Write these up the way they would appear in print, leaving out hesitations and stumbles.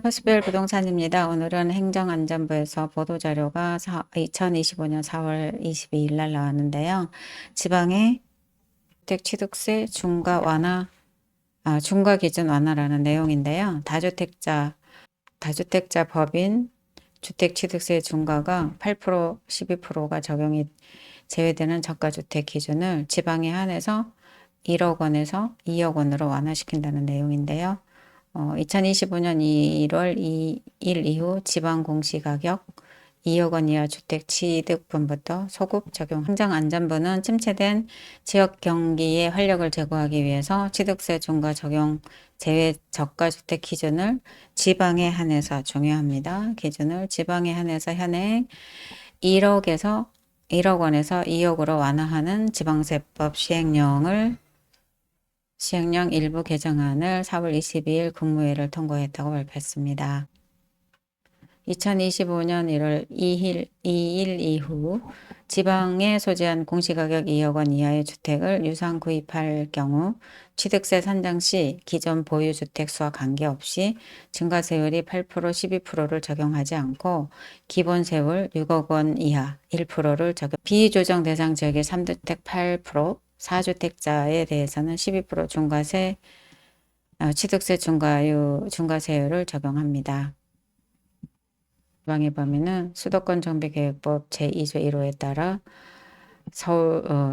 서스별 부동산입니다. 오늘은 행정안전부에서 보도자료가 2025년 4월 22일 날 나왔는데요. 지방의 주택취득세 중과 완화, 중과 기준 완화라는 내용인데요. 다주택자 법인 주택취득세 중과가 8%, 12%가 적용이 제외되는 저가주택 기준을 지방에 한해서 1억 원에서 2억 원으로 완화시킨다는 내용인데요. 2025년 1월 2일 이후 지방 공시가격 2억 원 이하 주택 취득분부터 소급 적용. 행정안전부는 침체된 지역 경기에 활력을 제고하기 위해서 취득세 중과 적용 제외 저가주택 기준을 지방에 한해서 중요합니다. 기준을 지방에 한해서 현행 1억 원에서 2억으로 완화하는 지방세법 시행령 일부 개정안을 4월 22일 국무회의를 통과했다고 발표했습니다. 2025년 1월 2일 이후 지방에 소재한 공시가격 2억 원 이하의 주택을 유상 구입할 경우 취득세 산정 시 기존 보유주택 수와 관계없이 증가세율이 8%, 12%를 적용하지 않고 기본세율 6억 원 이하 1%를 적용. 비조정 대상 지역의 3주택 8%, 4주택자에 대해서는 12% 취득세 중과세율을 적용합니다. 지방의 범위는 수도권 정비계획법 제2조 1호에 따라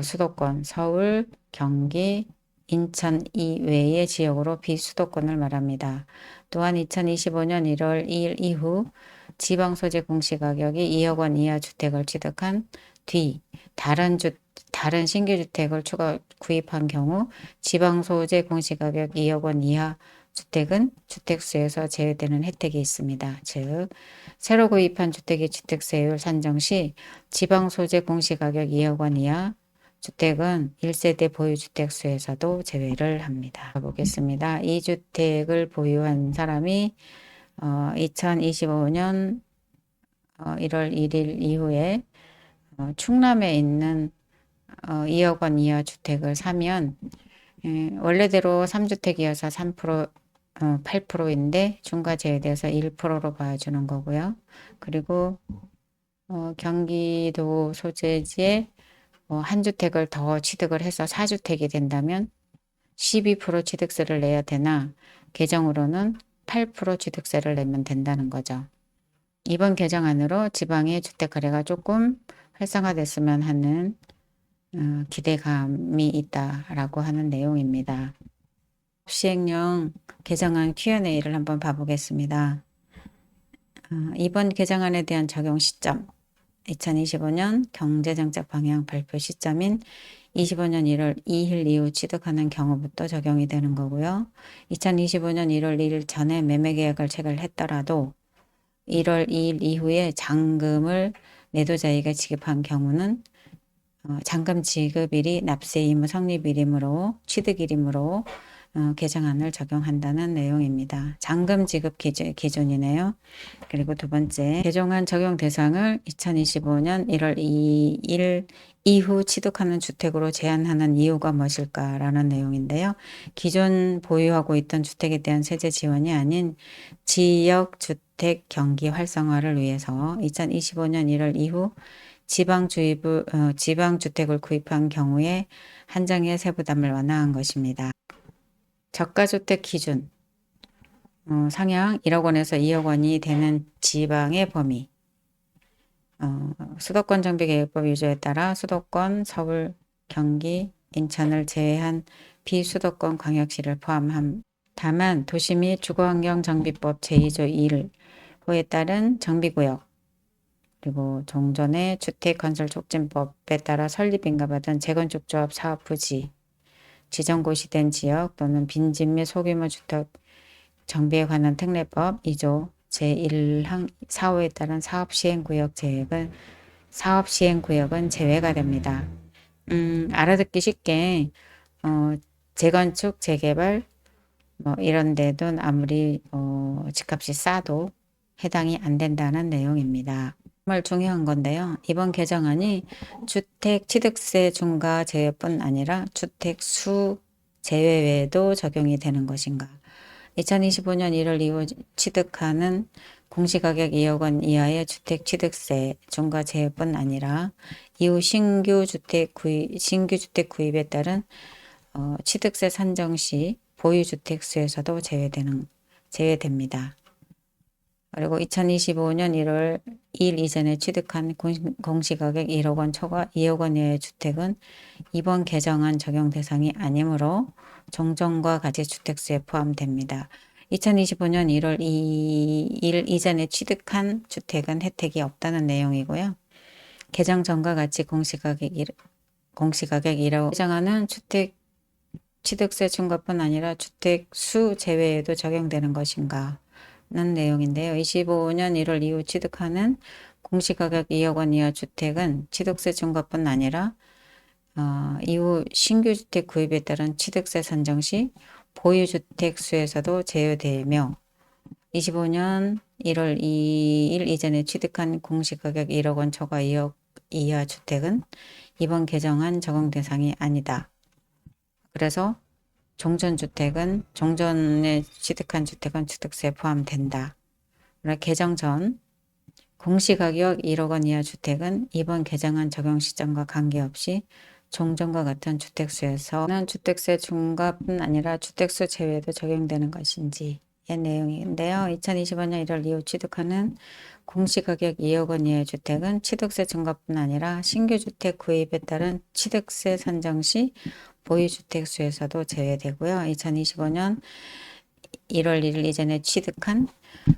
수도권, 서울, 경기, 인천 이외의 지역으로 비수도권을 말합니다. 또한 2025년 1월 2일 이후 지방 소재 공시가격이 2억 원 이하 주택을 취득한 뒤 다른 신규 주택을 추가 구입한 경우 지방 소재 공시가격 2억 원 이하 주택은 주택수에서 제외되는 혜택이 있습니다. 즉, 새로 구입한 주택의 취득세율 산정 시 지방 소재 공시가격 2억 원 이하 주택은 1세대 보유주택수에서도 제외를 합니다. 보겠습니다. 이 주택을 보유한 사람이 2025년 1월 1일 이후에 충남에 있는 2억 원 이하 주택을 사면 원래대로 3주택이어서 8%인데 중과 제외돼서 1%로 봐주는 거고요. 그리고 경기도 소재지에 한 주택을 더 취득을 해서 4주택이 된다면 12% 취득세를 내야 되나 개정으로는 8% 취득세를 내면 된다는 거죠. 이번 개정안으로 지방의 주택 거래가 조금 활성화됐으면 하는 기대감이 있다라고 하는 내용입니다. 시행령 개정안 Q&A를 한번 봐보겠습니다. 이번 개정안에 대한 적용 시점 2025년 경제정책 방향 발표 시점인 25년 1월 2일 이후 취득하는 경우부터 적용이 되는 거고요. 2025년 1월 1일 전에 매매계약을 체결했더라도 1월 2일 이후에 잔금을 매도자에게 지급한 경우는 잔금 지급일이 납세 의무 성립일이므로 취득일이므로 개정안을 적용한다는 내용입니다. 잔금 지급 기준이네요. 그리고 두 번째, 개정안 적용 대상을 2025년 1월 2일 이후 취득하는 주택으로 제한하는 이유가 무엇일까라는 내용인데요. 기존 보유하고 있던 주택에 대한 세제 지원이 아닌 지역 주택 경기 활성화를 위해서 2025년 1월 이후 지방 주택을 구입한 경우에 한정의 세부담을 완화한 것입니다. 저가주택 기준 상향 1억 원에서 2억 원이 되는 지방의 범위 수도권 정비계획법 위조에 따라 수도권, 서울, 경기, 인천을 제외한 비수도권 광역시를 포함함. 다만 도시 및 주거환경정비법 제2조 1호에 따른 정비구역 그리고 종전의 주택건설촉진법에 따라 설립 인가받은 재건축조합 사업 부지 지정고시된 지역 또는 빈집 및 소규모 주택 정비에 관한 특례법 2조 제1항 4호에 따른 사업시행구역은 제외가 됩니다. 알아듣기 쉽게 재건축, 재개발 이런 데도 아무리 집값이 싸도 해당이 안 된다는 내용입니다. 정말 중요한 건데요. 이번 개정안이 주택 취득세 중과 제외뿐 아니라 주택 수 제외 외에도 적용이 되는 것인가. 2025년 1월 이후 취득하는 공시가격 2억 원 이하의 주택 취득세 중과 제외뿐 아니라 이후 신규 주택 구입에 따른 취득세 산정 시 보유주택수에서도 제외됩니다. 그리고 2025년 1월 2일 이전에 취득한 공시가격 1억 원 초과 2억 원 이하의 주택은 이번 개정안 적용 대상이 아니므로 종전과 가치주택수에 포함됩니다. 2025년 1월 2일 이전에 취득한 주택은 혜택이 없다는 내용이고요. 개정 전과 같이 공시가격 1억 개정안은 주택 취득세 중과뿐 아니라 주택 수 제외에도 적용되는 것인가 는 내용인데요. 25년 1월 이후 취득하는 공시가격 2억 원 이하 주택은 취득세 중과뿐 아니라 이후 신규 주택 구입에 따른 취득세 산정 시 보유주택 수에서도 제외되며 25년 1월 2일 이전에 취득한 공시가격 1억 원 초과 2억 이하 주택은 이번 개정안 적용 대상이 아니다. 그래서 종전에 취득한 주택은 취득세에 포함된다. 그러나 개정 전 공시가격 1억 원 이하 주택은 이번 개정안 적용 시점과 관계없이 종전과 같은 주택수에서는 주택세 중과뿐 아니라 주택수 제외도 적용되는 것인지의 내용인데요. 2025년 1월 이후 취득하는 공시가격 2억 원 이하의 주택은 취득세 중과뿐 아니라 신규 주택 구입에 따른 취득세 산정 시 보유주택수에서도 제외되고요. 2025년 1월 1일 이전에 취득한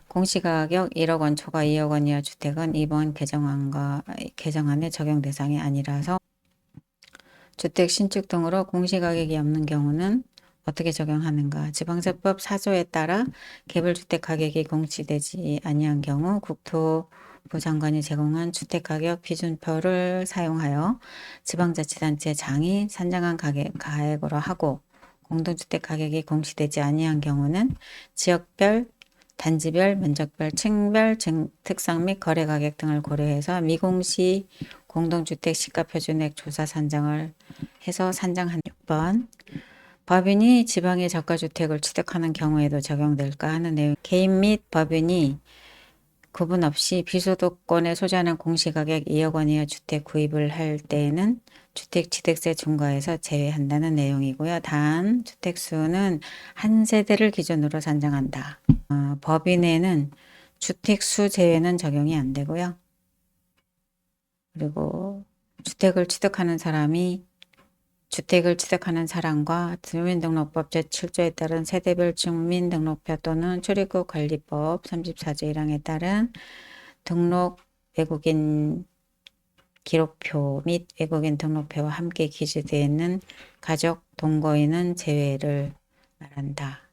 공시가격 1억 원 초과 2억 원 이하 주택은 이번 개정안의 적용 대상이 아니라서 주택 신축 등으로 공시가격이 없는 경우는 어떻게 적용하는가? 지방세법 4조에 따라 개별주택 가격이 공시되지 아니한 경우 국토부 장관이 제공한 주택가격 기준표를 사용하여 지방자치단체 장이 산정한 가액으로 하고 공동주택 가격이 공시되지 아니한 경우는 지역별, 단지별, 면적별, 층별, 특상 및 거래가격 등을 고려해서 미공시 공동주택 시가표준액 조사 산정을 해서 산정한 6번 법인이 지방의 저가주택을 취득하는 경우에도 적용될까 하는 내용. 개인 및 법인이 구분 없이 비소득권에 소지하는 공시가격 2억 원 이하 주택 구입을 할 때에는 주택 취득세 중과에서 제외한다는 내용이고요. 단 주택수는 한 세대를 기준으로 산정한다. 법인에는 주택수 제외는 적용이 안 되고요. 그리고 주택을 취득하는 사람과 주민등록법 제7조에 따른 세대별 주민등록표 또는 출입국 관리법 34조 1항에 따른 등록 외국인 기록표 및 외국인 등록표와 함께 기재되어 있는 가족 동거인은 제외를 말한다.